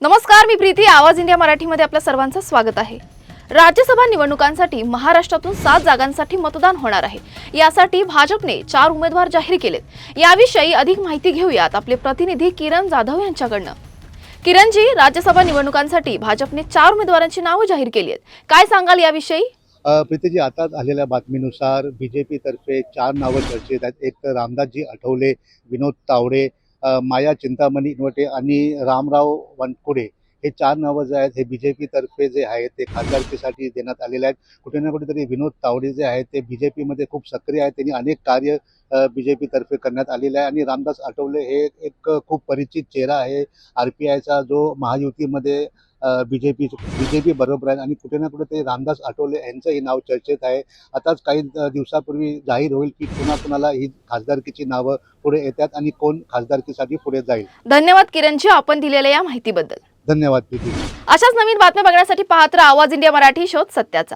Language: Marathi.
नमस्कार, मी प्रीती. आवाज इंडिया मराठीमध्ये आपल्या सर्वांचं स्वागत आहे. राज्यसभा निवडणुकांसाठी महाराष्ट्रातून 7 जागांसाठी मतदान होणार आहे. यासाठी भाजपने 4 उमेदवार जाहीर केलेत. याविषयी अधिक माहिती घेऊयात आपले प्रतिनिधी किरण जाधव यांच्याकडनं. किरणजी, राज्यसभा निवडणुकांसाठी भाजपने 4 उमेदवारांची नावे जाहीर केली आहेत. काय सांगाल याविषयी? प्रीतीजी, आता आलेल्या बातमीनुसार बीजेपी तर्फे 4 नावं चर्चेत आहेत. एक तर रामदासजी आठवले, विनोद तावडे, माया चिंतामणी इनवटे आणि रामराव वनकुडे. हे 4 नावं जे आहेत हे बीजेपी तर्फे जे आहेत ते खासदारकीसाठी देण्यात आलेले आहेत. कुठे ना कुठेतरी विनोद तावडे जे आहेत ते बीजेपीमध्ये खूप सक्रिय आहेत. त्यांनी अनेक कार्य बीजेपी तर्फे करण्यात आलेले आहे. आणि रामदास आठवले हे एक खूप परिचित चेहरा आहे RPIचा, जो महायुतीमध्ये बीजेपी बरोबर आहे. आणि कुठे ना कुठे ते रामदास आठवले यांचंही नाव चर्चेत आहे. आताच काही दिवसापूर्वी जाहीर होईल की कुणाला ही खासदारकीची नावं पुढे येतात आणि कोण खासदारकीसाठी पुढे जाईल. धन्यवाद किरणजी, आपण दिलेल्या या माहितीबद्दल. धन्यवाद प्रीती. अशाच नवीन बातम्या बघण्यासाठी पाहत राहा आवाज इंडिया मराठी, शोध सत्याचा.